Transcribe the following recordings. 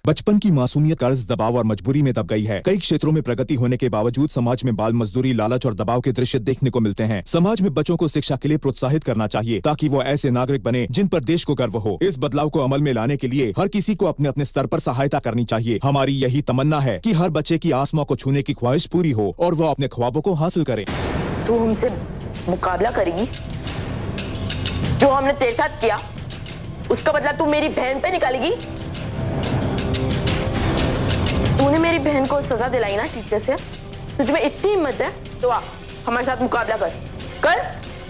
बचपन की मासूमियत कर्ज, दबाव और मजबूरी में दब गई है। कई क्षेत्रों में प्रगति होने के बावजूद समाज में बाल मजदूरी, लालच और दबाव के दृश्य देखने को मिलते हैं। समाज में बच्चों को शिक्षा के लिए प्रोत्साहित करना चाहिए ताकि वो ऐसे नागरिक बने जिन पर देश को गर्व हो। इस बदलाव को अमल में लाने के लिए हर किसी को अपने अपने स्तर पर सहायता करनी चाहिए। हमारी यही तमन्ना है कि हर बच्चे की आसमां को छूने की ख्वाहिश पूरी हो और वो अपने ख्वाबों को हासिल करे। तू हमसे मुकाबला करेगी? जो हमने तेरे साथ किया उसका बदला तू मेरी बहन पे निकालेगी? तूने मेरी बहन को सजा दिलाई ना टीचर से, तुझ में इतनी हिम्मत है तो आ हमारे साथ मुकाबला कर।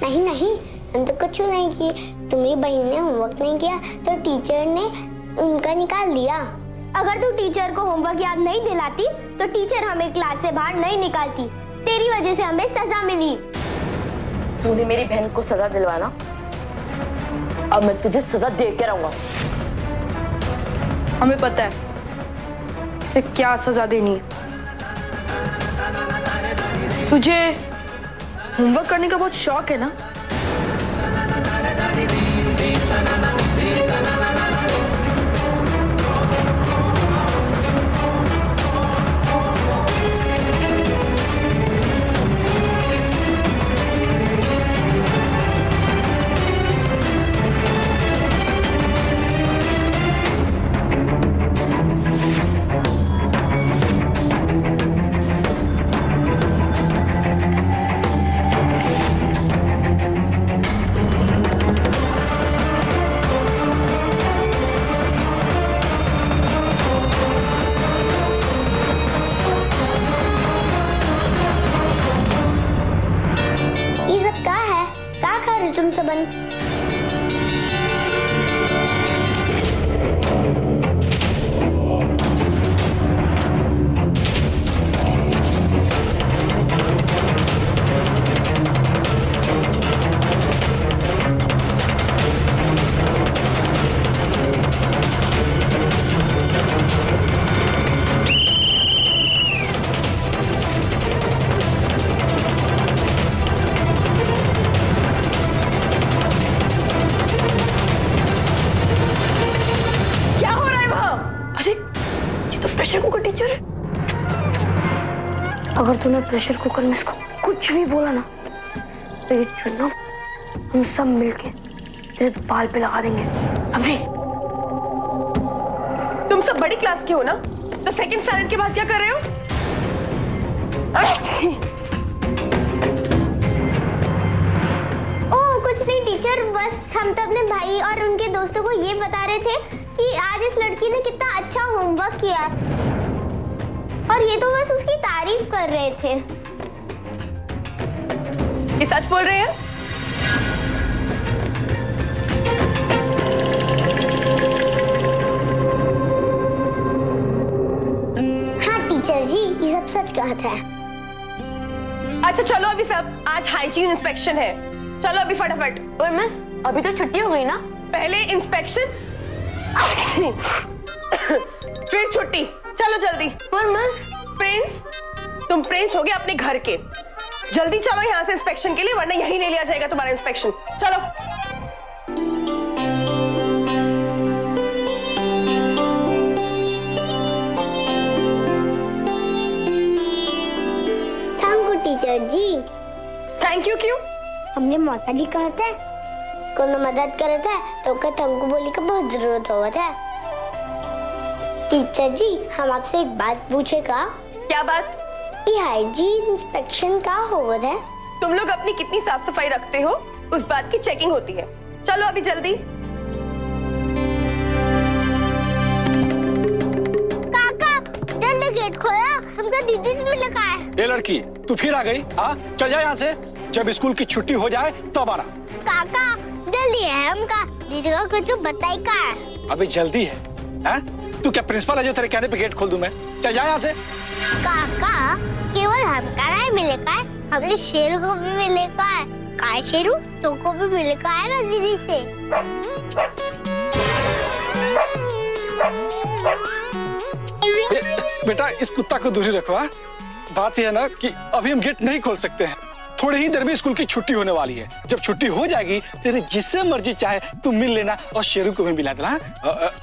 नहीं नहीं, हम तो कुछ नहीं किए। तुम्हारी बहन ने होमवर्क नहीं किया तो टीचर ने उनका निकाल दिया। अगर तू टीचर को होमवर्क याद नहीं दिलाती तो टीचर हमें क्लास से बाहर नहीं निकालती। तेरी वजह से हमें सजा मिली। तूने मेरी बहन को सजा दिलवाना, अब मैं तुझे सजा दे के रहूंगा। हमें पता है इसे क्या सजा देनी है। तुझे होमवर्क करने का बहुत शौक है ना? तुम सबन प्रेशर कुकर टीचर है। अगर तूने प्रेशर कुकर में इसको कुछ भी बोला ना तो ये चुन्ना हम सब मिलके तेरे बाल पे लगा देंगे, समझी? तुम सब बड़ी क्लास के हो ना, तो सेकंड स्टैंडर्ड के बाद क्या कर रहे हो? ओह कुछ नहीं टीचर, बस हम तो अपने भाई और उनके दोस्तों को ये बता रहे थे कि आज इस लड़की ने कितना अच्छा होमवर्क किया और ये तो बस उसकी तारीफ कर रहे थे। ये सच बोल रहे हैं? हाँ टीचर जी, ये सब सच कहता है। अच्छा चलो अभी सब, आज हाइजीन इंस्पेक्शन है, चलो अभी फटाफट। पर मिस अभी तो छुट्टी हो गई ना। पहले इंस्पेक्शन फिर छुट्टी, चलो जल्दी। पर मिस प्रिंस, तुम प्रिंस हो गए अपने घर के, जल्दी चलो यहाँ से इंस्पेक्शन के लिए, वरना यहीं ले लिया जाएगा तुम्हारा इंस्पेक्शन। चलो। Thank you teacher ji. Thank you क्यों? हमने मौका नहीं कहा था, कोनो मदद करे था तो क्या थैंक यू बोली का बहुत जरूरत हुआ था। टीचर जी हम आपसे एक बात पूछेगा। क्या बात? ये हाइजीन इंस्पेक्शन का होता है? तुम लोग अपनी कितनी साफ सफाई रखते हो उस बात की चेकिंग होती है। चलो अभी जल्दी। काका जल्दी गेट खोला, हमको दीदी से मिलने का है। ये लड़की तू फिर आ गई? हाँ चल जा यहाँ से, जब स्कूल की छुट्टी हो जाए तब आना। काका जल्दी है, हमका दीदी का कुछ बताई का है। अभी जल्दी है? हाँ? तू क्या प्रिंसिपल है जो तेरे कहने पे गेट खोल दूं मैं? चल जा यहाँ से। काका केवल हमका नहीं मिले का है, हमने शेरू को भी मिले का है। काय शेरू तो को भी मिले का है ना दीदी से। बेटा इस कुत्ता को दूरी रखो। बात यह है ना कि अभी हम गेट नहीं खोल सकते हैं, थोड़ी ही देर में स्कूल की छुट्टी होने वाली है। जब छुट्टी हो जाएगी तेरे जिससे मर्जी चाहे तू मिल लेना और शेरू को भी मिला देना।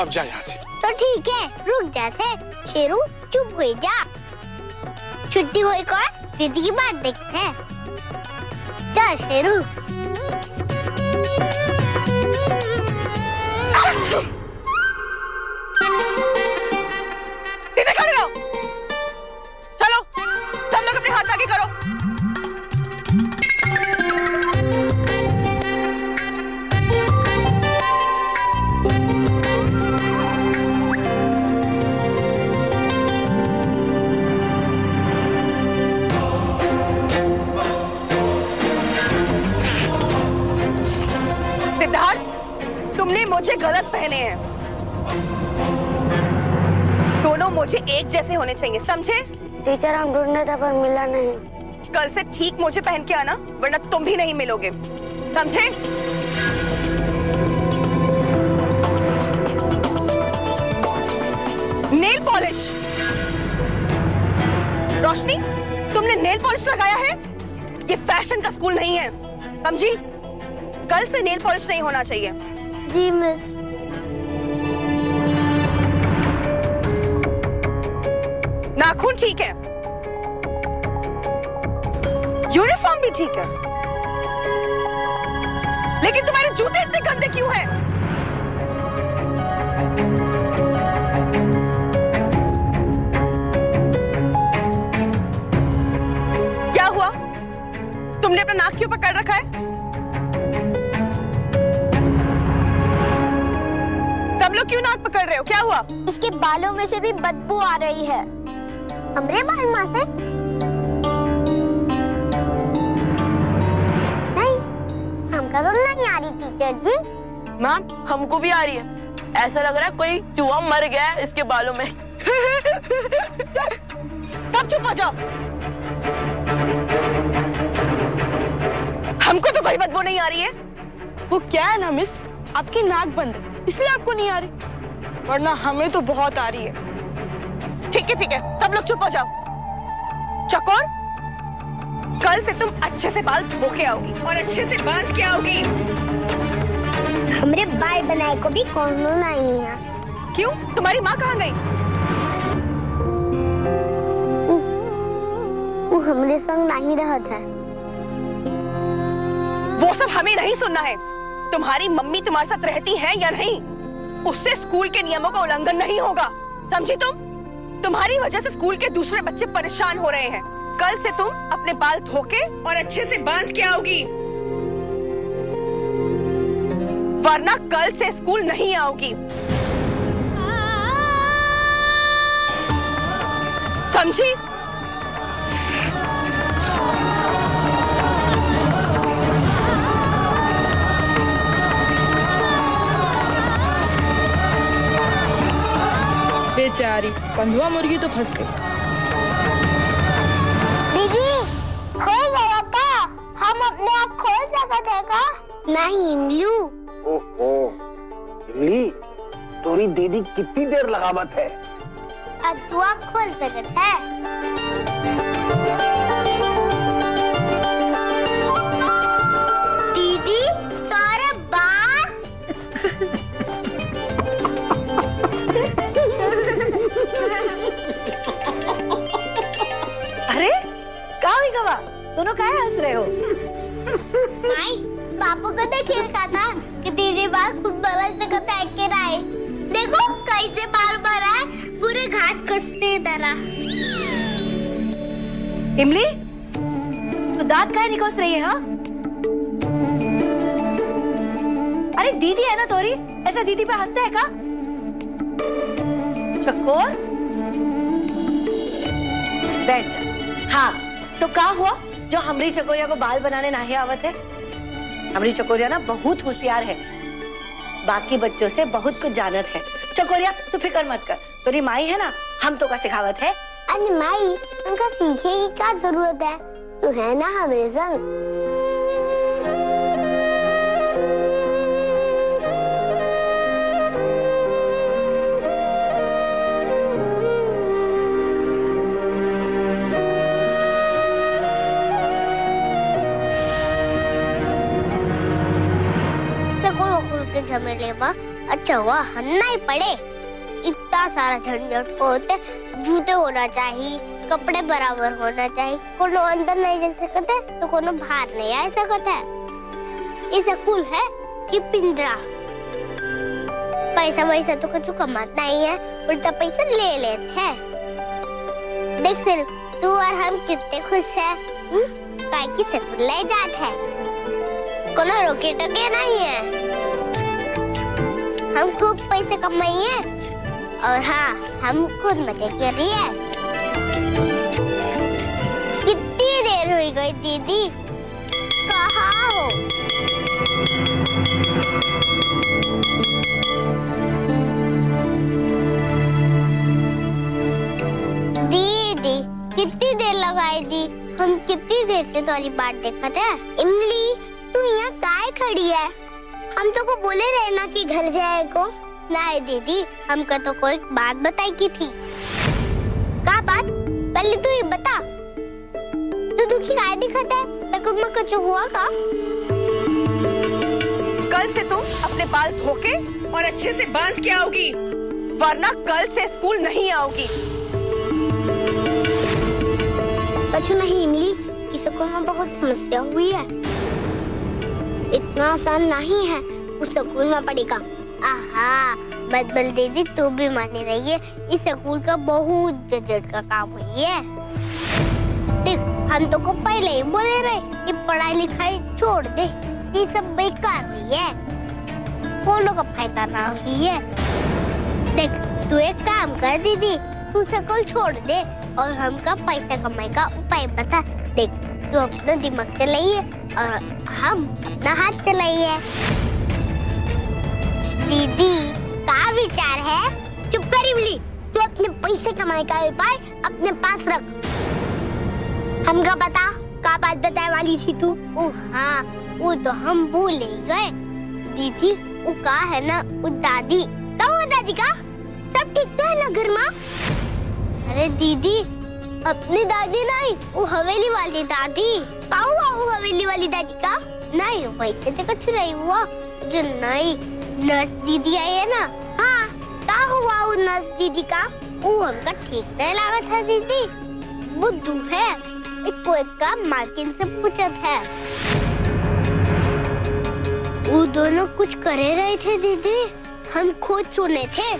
अब जा यहाँ से। तो ठीक है, रुक जाते। शेरू चुप हो जा। छुट्टी हुई को दीदी की बात देखते हैं। जा शेरू। सीधे खड़े रहो। चलो सब लोग अपने हाथ आगे करो। सिद्धार्थ, तुमने मुझे गलत पहने हैं। दोनों मुझे एक जैसे होने चाहिए, समझे? टीचर हम ढूंढने थे पर मिला नहीं। कल से ठीक मुझे पहन के आना, वरना तुम भी नहीं मिलोगे, समझे? Nail polish. रोशनी, तुमने नेल पॉलिश लगाया है? ये फैशन का स्कूल नहीं है, समझी? कल से नेल पॉलिश नहीं होना चाहिए। जी मिस। नाखून ठीक है, यूनिफॉर्म भी ठीक है, लेकिन तुम्हारे जूते इतने गंदे क्यों हैं? क्या हुआ? तुमने अपना नाक क्यों पकड़ रखा है? सब लोग क्यों नाक पकड़ रहे हो? क्या हुआ? इसके बालों में से भी बदबू आ रही है। हमरे बाल माँ से? नहीं, हमका तो नहीं आ रही टीचर जी। मैम, हमको भी आ रही है। ऐसा लग रहा है कोई चूहा मर गया है इसके बालों में। सब चुप हो जाओ। हमको तो कोई बदबू नहीं आ रही है। वो क्या है ना मिस, आपकी नाक बंद है इसलिए आपको नहीं आ रही, वरना हमें तो बहुत आ रही है। ठीक है, सब लोग चुप हो जाओ। चकोर, कल से तुम अच्छे से बाल धो के आओगी और अच्छे से बांध के आओगी। हमरे बाल बनाए को भी कोनो नहीं है। क्यों? तुम्हारी माँ कहाँ गई? वो हमरे संग नहीं रहत है। वो सब हमें नहीं सुनना है। तुम्हारी मम्मी तुम्हारे साथ रहती है या नहीं, उससे स्कूल के नियमों का उल्लंघन नहीं होगा, समझी तुम? तुम्हारी वजह से स्कूल के दूसरे बच्चे परेशान हो रहे हैं। कल से तुम अपने बाल धो के और अच्छे से बांध के आओगी, वरना कल से स्कूल नहीं आओगी, समझी? बेचारी कंधुआ मुर्गी तो फंस गई। दीदी, हो गया का? हम अपने आप खोल सकते हैं का? नहीं इमलू। ओहो, इमली, तोरी दीदी कितनी देर लगावत है? अतुआ खोल सकते है। दीदी, तोरे बाल। अरे क्या हुई गवा? दोनों काहे हंस रहे हो? माई, पापा को देखिए था कि दीदी बाल खूब बड़ा से कटा के रहे। देखो कैसे बाल भरा है, पूरे घास कसते तरह। इमली, तो दांत काहे निकोस रही है? हाँ, अरे दीदी है ना तोरी, ऐसा दीदी पे हंसते है का? चकोर, बैठ जा। हाँ, तो क्या हुआ जो हमरी चकोरिया को बाल बनाने नहीं आवत है? हमरी चकोरिया ना बहुत होशियार है, बाकी बच्चों से बहुत कुछ जानत है। चकोरिया तू फिक्र मत कर, तेरी माई है ना, हम तो का सिखावत है। अरे माई, उनका सीखे की क्या जरूरत है? तू है ना हमारे संग। के झमेले में अच्छा हुआ हम नहीं पड़े। इतना सारा झंझट होते, जूते होना चाहिए, कपड़े बराबर होना चाहिए, कोनो अंदर नहीं जा सकते तो कोनो बाहर नहीं आ सकता है। ये स्कूल है कि पिंजरा। पैसा तो कुछ कमाता नहीं है, उल्टा पैसा ले लेते हैं। देख सिर्फ तू और हम कितने खुश हैं, काय की स्कूल ले जाते हैं, कोनो रोके टोके नहीं है। हम खूब पैसे कमाइए और हाँ हम खुद मजे करिए। कितनी देर हुई गई दीदी, कहाँ हो? दीदी कितनी देर लगाई दी, हम कितनी देर से तुम्हारी बात देखते हैं। इमली तू यहाँ काय खड़ी है? हम तो को बोले रहे ना कि घर जाए को। नहीं दीदी, हमको तो कोई बात बताई की थी। क्या बात? पहले तू ये बता, तू दुखी काय दिखता है? तक में कुछ हुआ का? कल से तुम अपने बाल धो के और अच्छे से बांध के आओगी, वरना कल से स्कूल नहीं आओगी। कुछ नहीं इमली, इस स्कूल में बहुत समस्या हुई है। इतना आसान नहीं है उस स्कूल में पढ़ेगा। आहा, बदबल दीदी तू भी मानी रही है, इस स्कूल का बहुत झंझट का काम हुई है। देख हम तो को पहले ही बोले रहे कि पढ़ाई लिखाई छोड़ दे, ये सब बेकार हुई है, कोनो का फायदा ना हुई है। देख तू एक काम कर दीदी, तू स्कूल छोड़ दे और हमका पैसा कमाई का उपाय बता। देख तू अपना दिमाग चलाइए और हम अपना हाथ चलाइए। दीदी क्या विचार है? चुप कर इमली, तू अपने पैसे कमाई का उपाय अपने पास रख। हमका बता, क्या बात बताए वाली थी तू? ओ हाँ, वो तो हम भूल ही गए दीदी। वो का है ना, वो दादी का, वो दादी का सब ठीक तो है ना घर में? अरे दीदी अपनी दादी नहीं, वो हवेली वाली दादी। का हुआ वो हवेली वाली दादी का? नहीं वैसे तो कुछ नहीं हुआ, जो नई नर्स दीदी आई है ना। हाँ, का हुआ वो नर्स दीदी का? वो हमका ठीक नहीं लगा था दीदी, बुद्धू है, एक कोई का मालकिन से पूछा था। वो दोनों कुछ करे रहे थे दीदी, हम खुद सुने थे।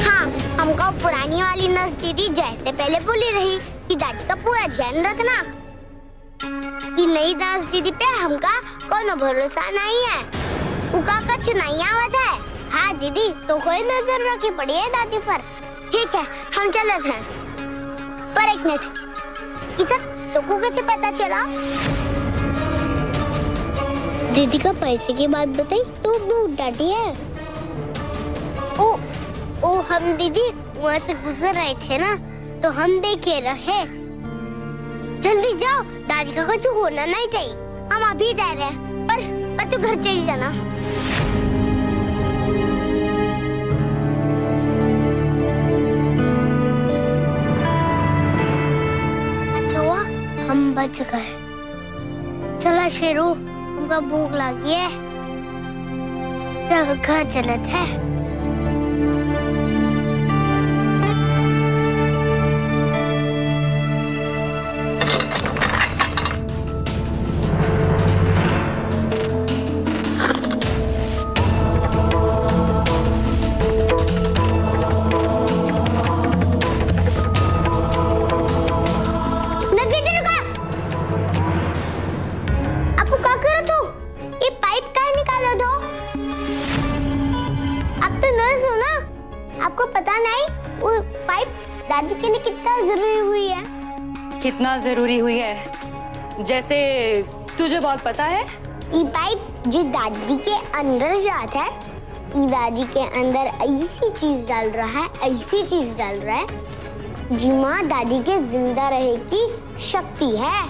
हाँ, हमको पुरानी वाली नर्स दीदी जैसे पहले बोली रही कि दादी का पूरा ध्यान रखना, कि नई नर्स दीदी पे हमका कोनो भरोसा नहीं है, उका कुछ नहीं आवत है। हाँ दीदी, तो कोई नजर रखी पड़ी है दादी पर। ठीक है, हम चलते हैं। पर एक मिनट, इसे तो को कैसे पता चला? दीदी का पैसे की बात बताई तो बहुत डांटी है। ओ हम दीदी वहाँ से गुजर रहे थे ना, तो हम देखे रहे। जल्दी जाओ, दादी का कुछ होना नहीं चाहिए। हम अभी जा रहे हैं, पर तू घर चली जाना। अच्छा हुआ हम बच गए। चला शेरू, हमका भूख लगी है, चल घर चलते हैं। आपको पता नहीं वो पाइप दादी के लिए कितना जरूरी हुई है? कितना जरूरी हुई है, जैसे तुझे बहुत पता है। ये पाइप जो दादी के अंदर जाता है, ये दादी के अंदर ऐसी चीज डाल रहा है, ऐसी चीज डाल रहा है जिमा दादी के जिंदा रहे की शक्ति है।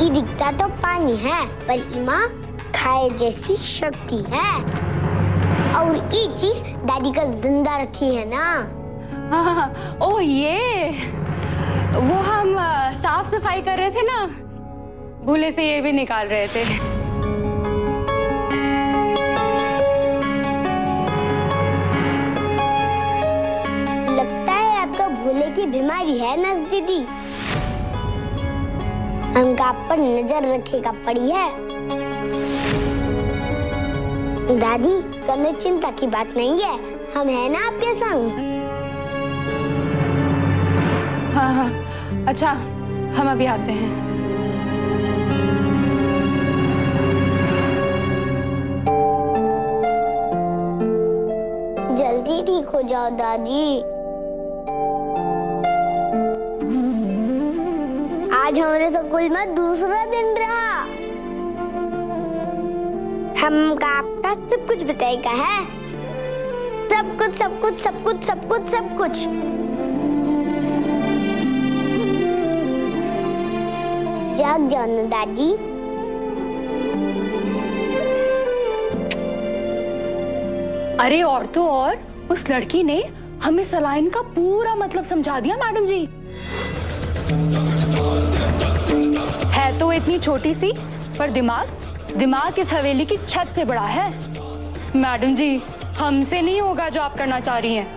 ये दिखता तो पानी है, पर इमा खाए जैसी शक्ति है, और ये चीज दादी का जिंदा रखी है ना। हाँ, ओ ये वो हम साफ सफाई कर रहे थे ना, भूले से ये भी निकाल रहे थे। लगता है आपका भूले की बीमारी है नस दीदी। हमका आप पर नजर रखेगा पड़ी है। दादी कभी चिंता की बात नहीं है, हम है ना आपके संग। हाँ हाँ, अच्छा हम अभी आते हैं। जल्दी ठीक हो जाओ दादी। आज हमारे स्कूल में दूसरा दिन रहा। हमका आपका सब कुछ बताएगा है, सब कुछ सब कुछ सब कुछ सब कुछ सब कुछ। जाग जाओ ना दादी। अरे और तो और उस लड़की ने हमें सलाइन का पूरा मतलब समझा दिया मैडम जी। है तो इतनी छोटी सी, पर दिमाग इस हवेली की छत से बड़ा है। मैडम जी हमसे नहीं होगा जो आप करना चाह रही हैं।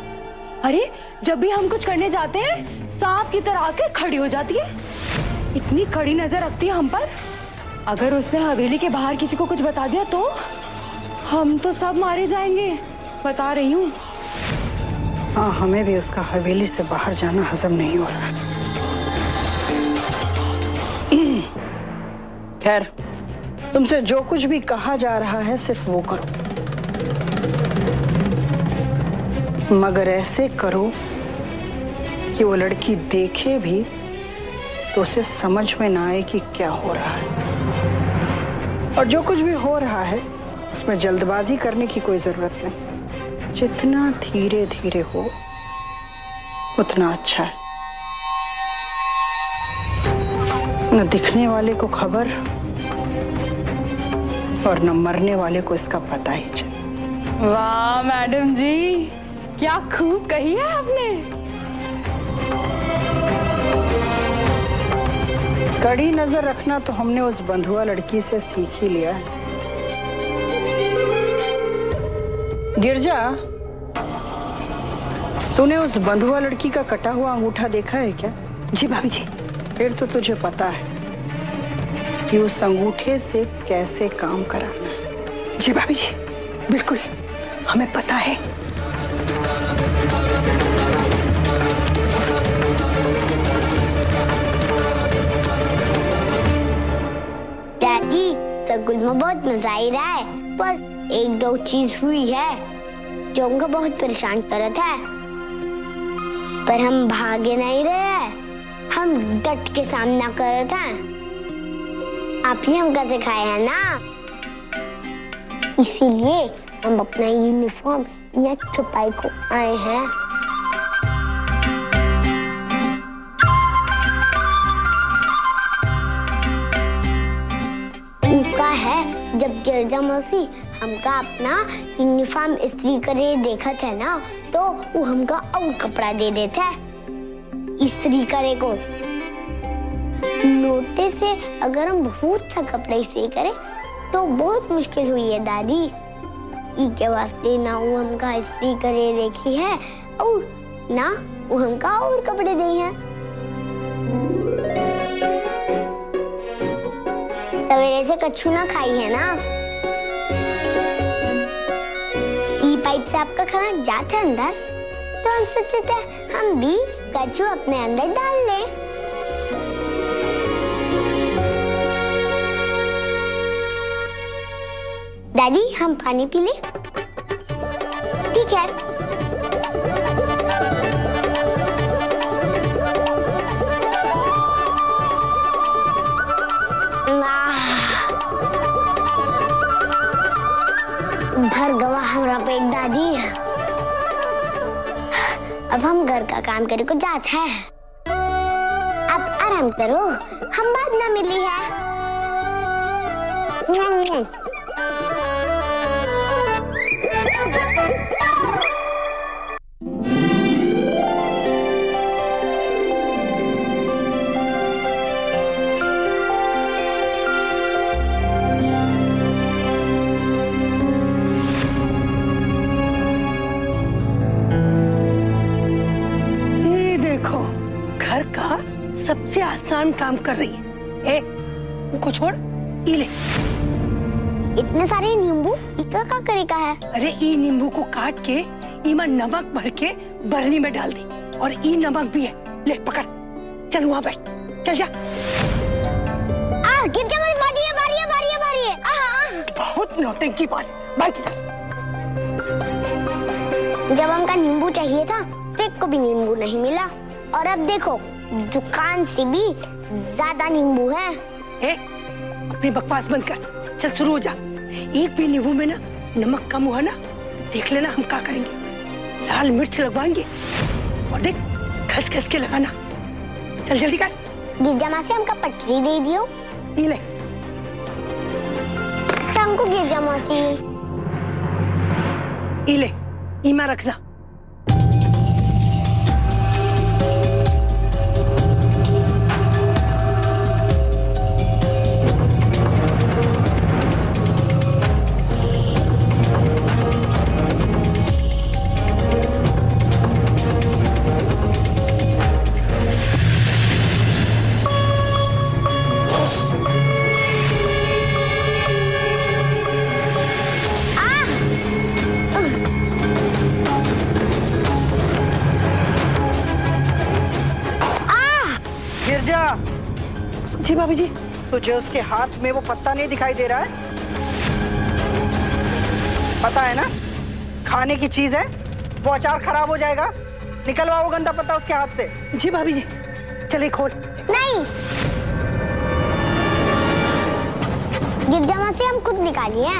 अरे जब भी हम कुछ करने जाते हैं सांप की तरह आके खड़ी हो जाती है, इतनी कड़ी नजर रखती है हम पर। अगर उसने हवेली के बाहर किसी को कुछ बता दिया तो हम तो सब मारे जाएंगे, बता रही हूँ। हाँ, हमें भी उसका हवेली से बाहर जाना हजम नहीं हो रहा। खैर, तुमसे जो कुछ भी कहा जा रहा है सिर्फ वो करो, मगर ऐसे करो कि वो लड़की देखे भी तो उसे समझ में ना आए कि क्या हो रहा है। और जो कुछ भी हो रहा है उसमें जल्दबाजी करने की कोई जरूरत नहीं। जितना धीरे धीरे हो उतना अच्छा है। न दिखने वाले को खबर और न मरने वाले को इसका पता ही चले। वाह मैडम जी, क्या खूब कही है आपने। कड़ी नजर रखना तो हमने उस बंधुआ लड़की से सीख ही लिया है। गिरजा, तूने उस बंधुआ लड़की का कटा हुआ अंगूठा देखा है क्या? जी भाभी जी। फिर तो तुझे पता है कि उस अंगूठे से कैसे काम कराना है। जी भाभी जी, बिल्कुल हमें पता है। दादी स्कूल में बहुत मजा आ रहा है, पर एक दो चीज हुई है जो हमको बहुत परेशान करत है। पर हम भागे नहीं रहे हैं, हम डट के सामना करत हैं। आप ही हमका सिखाए हैं ना, इसीलिए हम अपना यूनिफॉर्म यहाँ छुपाई को आए हैं। उनका है जब गिरजा मौसी हमका अपना यूनिफॉर्म इस्त्री करे देखत है ना, तो वो हमका और कपड़ा दे देते है इस्त्री करे को। लोटे से अगर हम बहुत सा कपड़ा इस्त्री करे तो बहुत मुश्किल हुई है दादी। ई के वास्ते ना वो हमका इस्त्री करे देखी है और ना वो हमका और कपड़े दे हैं। सवेरे से कच्छु ना खाई है ना। ई पाइप से आपका खाना जाता है अंदर, तो हम सोचे थे हम भी कच्छु अपने अंदर डाल लें। दादी हम पानी पी लें? ठीक है। भर गवा हमारा पेट दादी। अब हम घर का काम करे को जात है। आप आराम करो, हम बाद ना मिली है। आसान काम कर रही है। ए, वो को छोड़, ई ले। इतने सारे नींबू इका का करेगा है? अरे ई नींबू को काट के इमा नमक भर के बरनी में डाल दी, और ई नमक भी है। ले पकड़, चल वहां बैठ, चल जा। गिर जा, मत मारिए मारिए मारिए मारिए। बहुत नौटंकी बाज, बैठ। जब हमका नींबू चाहिए था तो एक को भी नींबू नहीं मिला, और अब देखो दुकान से भी ज्यादा नींबू है। ए, अपनी बकवास बंद कर, चल शुरू हो जा। एक भी नींबू में ना नमक कम हुआ ना तो देख लेना हम क्या करेंगे। लाल मिर्च लगवाएंगे, और देख घस घस के लगाना। चल जल्दी कर। गिरजा मासी हमका पटरी दे दियो। ये ले। हमको गिरजा मासी। ये ले, ईमा रखना। गिरजा, जी भाभी जी। तुझे उसके हाथ में वो पत्ता नहीं दिखाई दे रहा है? पता है ना, खाने की चीज है, वो अचार खराब हो जाएगा। निकलवा वो गंदा पत्ता उसके हाथ से। जी भाभी जी, चले खोल। नहीं, गिरजा मासी हम खुद निकालिए।